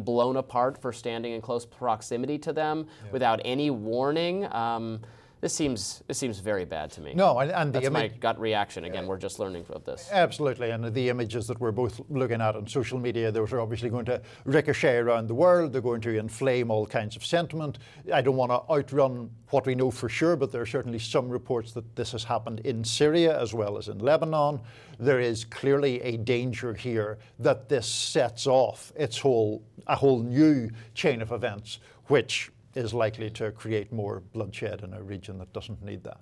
blown apart for standing in close proximity to them without any warning. This seems very bad to me. No, and that's my gut reaction. Again, we're just learning about this. Absolutely, and the images that we're both looking at on social media, those are obviously going to ricochet around the world. They're going to inflame all kinds of sentiment. I don't want to outrun what we know for sure, but there are certainly some reports that this has happened in Syria as well as in Lebanon. There is clearly a danger here that this sets off a whole new chain of events, which is likely to create more bloodshed in a region that doesn't need that.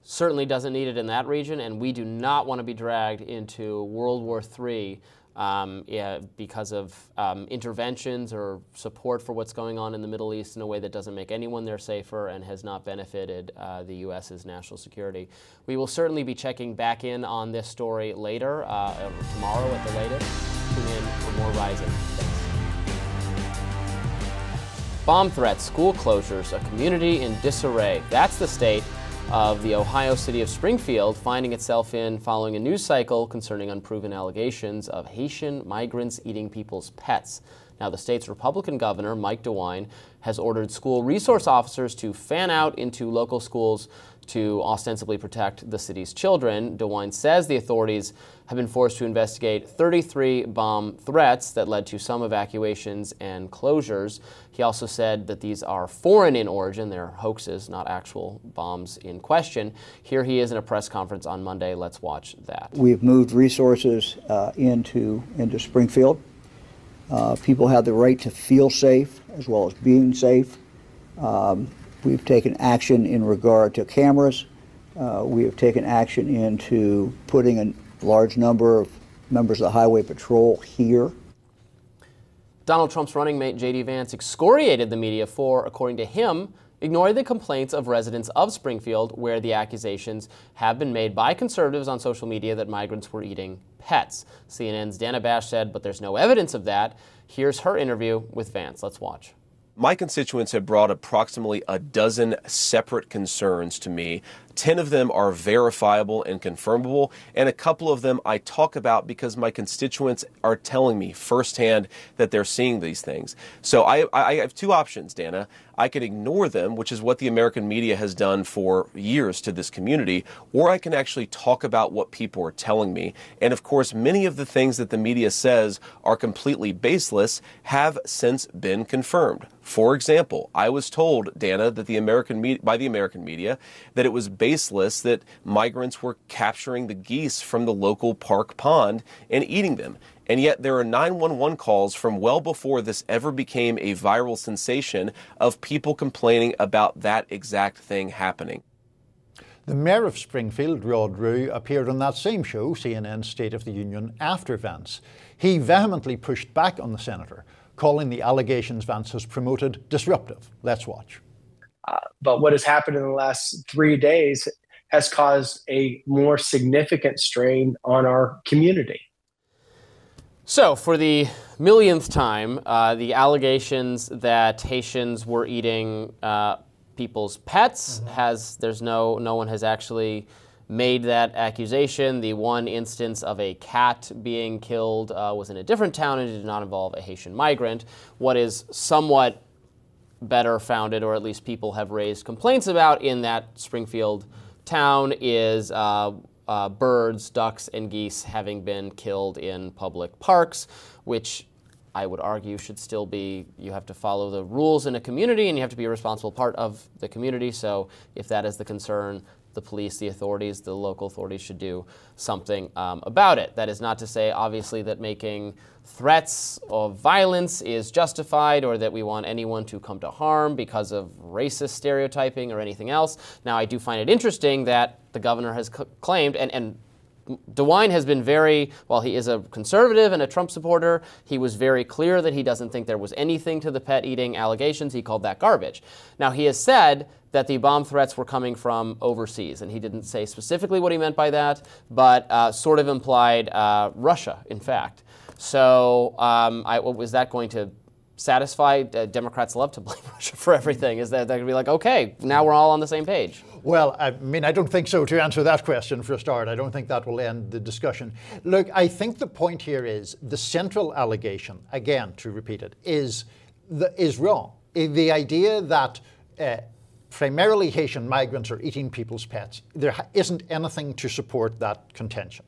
Certainly doesn't need it in that region, and we do not want to be dragged into World War III because of interventions or support for what's going on in the Middle East in a way that doesn't make anyone there safer and has not benefited the U.S.'s national security. We will certainly be checking back in on this story later, tomorrow at the latest. Tune in for more Rising. Thanks. Bomb threats, school closures, a community in disarray. That's the state of the Ohio city of Springfield finding itself in following a news cycle concerning unproven allegations of Haitian migrants eating people's pets. Now, the state's Republican governor, Mike DeWine, has ordered school resource officers to fan out into local schools to ostensibly protect the city's children. DeWine says the authorities have been forced to investigate 33 bomb threats that led to some evacuations and closures. He also said that these are foreign in origin. They're hoaxes, not actual bombs in question. Here he is in a press conference on Monday. Let's watch that. We've moved resources into Springfield. People have the right to feel safe as well as being safe. We've taken action in regard to cameras. We have taken action into putting a large number of members of the Highway Patrol here. Donald Trump's running mate, J.D. Vance, excoriated the media for, according to him, ignoring the complaints of residents of Springfield, where the accusations have been made by conservatives on social media that migrants were eating pets. CNN's Dana Bash said, but there's no evidence of that. Here's her interview with Vance. Let's watch. My constituents have brought approximately a dozen separate concerns to me. 10 of them are verifiable and confirmable, and a couple of them I talk about because my constituents are telling me firsthand that they're seeing these things. So I have two options, Dana. I can ignore them, which is what the American media has done for years to this community, or I can actually talk about what people are telling me. And of course, many of the things that the media says are completely baseless have since been confirmed. For example, I was told, Dana, that by the American media that it was baseless that migrants were capturing the geese from the local park pond and eating them. And yet there are 911 calls from well before this ever became a viral sensation of people complaining about that exact thing happening. The mayor of Springfield, Routh, appeared on that same show, CNN's State of the Union, after Vance. He vehemently pushed back on the senator, calling the allegations Vance has promoted disruptive. Let's watch. But what has happened in the last 3 days has caused a more significant strain on our community. So, for the millionth time, the allegations that Haitians were eating people's pets no one has actually made that accusation. The one instance of a cat being killed was in a different town and did not involve a Haitian migrant. What is somewhat better founded, or at least people have raised complaints about in that Springfield town, is birds, ducks, and geese having been killed in public parks, which I would argue should still be, you have to follow the rules in a community and you have to be a responsible part of the community. So if that is the concern, the police, the authorities, the local authorities should do something about it. That is not to say, obviously, that making threats of violence is justified or that we want anyone to come to harm because of racist stereotyping or anything else. Now, I do find it interesting that the governor has claimed, and DeWine has been very, while he is a conservative and a Trump supporter, he was very clear that he doesn't think there was anything to the pet eating allegations. He called that garbage. Now, he has said that the bomb threats were coming from overseas, and he didn't say specifically what he meant by that, but sort of implied Russia, in fact. So was that going to satisfy? Democrats love to blame Russia for everything. Is that going to be like, okay, now we're all on the same page? Well, I mean, I don't think so, to answer that question for a start. I don't think that will end the discussion. Look, I think the point here is the central allegation, again, to repeat it, is wrong. The idea that primarily Haitian migrants are eating people's pets, there isn't anything to support that contention.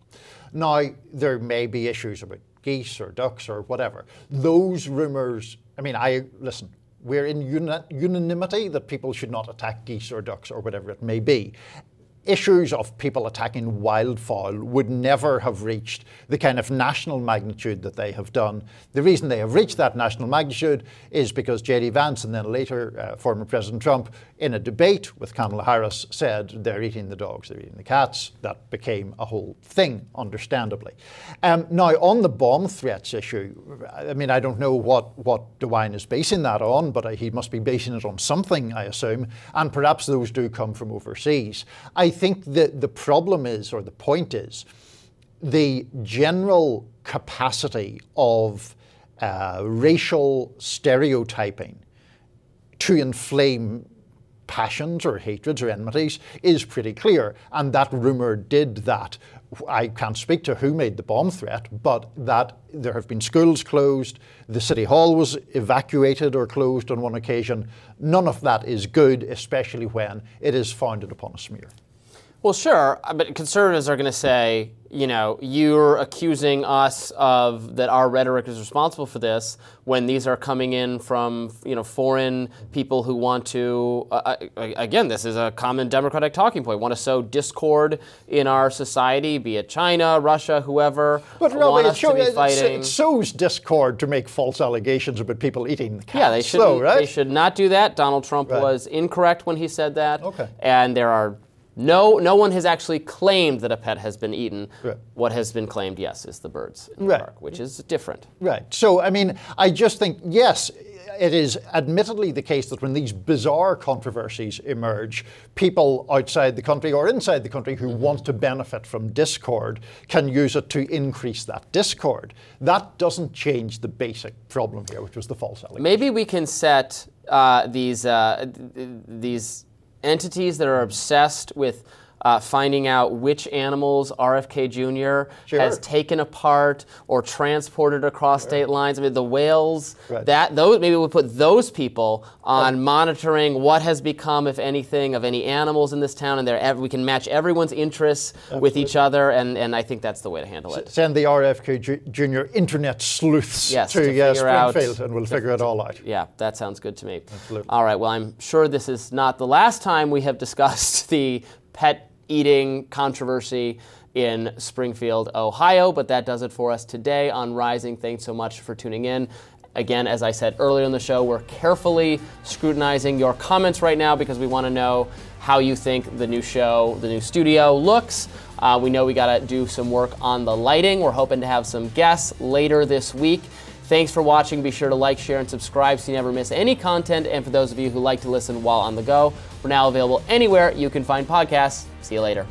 Now, there may be issues about geese or ducks or whatever. Those rumours, I mean, listen, we're in unanimity that people should not attack geese or ducks or whatever it may be. Issues of people attacking wildfowl would never have reached the kind of national magnitude that they have done. The reason they have reached that national magnitude is because J.D. Vance and then later former President Trump, in a debate with Kamala Harris, said they're eating the dogs, they're eating the cats. That became a whole thing, understandably. Now, on the bomb threats issue, I mean, I don't know what DeWine is basing that on, but he must be basing it on something, I assume, and perhaps those do come from overseas. I think that the problem is, or the point is, the general capacity of racial stereotyping to inflame passions or hatreds or enmities is pretty clear. And that rumour did that. I can't speak to who made the bomb threat, but that there have been schools closed, the City Hall was evacuated or closed on one occasion. None of that is good, especially when it is founded upon a smear. Well, sure, but conservatives are going to say, you know, you're accusing us of that our rhetoric is responsible for this when these are coming in from, you know, foreign people who want to, again, this is a common Democratic talking point, want to sow discord in our society, be it China, Russia, whoever. But Robby, it sows discord to make false allegations about people eating the cats. Yeah, they should. Right? They should not do that. Donald Trump was incorrect when he said that. Okay. And there are no one has actually claimed that a pet has been eaten. Right. What has been claimed, yes, is the birds in the Right. park, which is different. Right. So, I mean, I just think, yes, it is admittedly the case that when these bizarre controversies emerge, people outside the country or inside the country who want to benefit from discord can use it to increase that discord. That doesn't change the basic problem here, which was the false allegation. Maybe we can set these entities that are obsessed with finding out which animals RFK Jr. has taken apart or transported across state lines. I mean, the whales, maybe we'll put those people on monitoring what has become, if anything, of any animals in this town, and we can match everyone's interests with each other, and I think that's the way to handle it. Send the RFK Jr. internet sleuths to Springfield, and we'll figure it all out. Yeah, that sounds good to me. Absolutely. All right, well, I'm sure this is not the last time we have discussed the pet eating controversy in Springfield, Ohio, but that does it for us today on Rising. Thanks so much for tuning in. Again, as I said earlier in the show, we're carefully scrutinizing your comments right now because we want to know how you think the new show, the new studio looks. We know we got to do some work on the lighting. We're hoping to have some guests later this week. Thanks for watching. Be sure to like, share, and subscribe so you never miss any content. And for those of you who like to listen while on the go, we're now available anywhere you can find podcasts. See you later.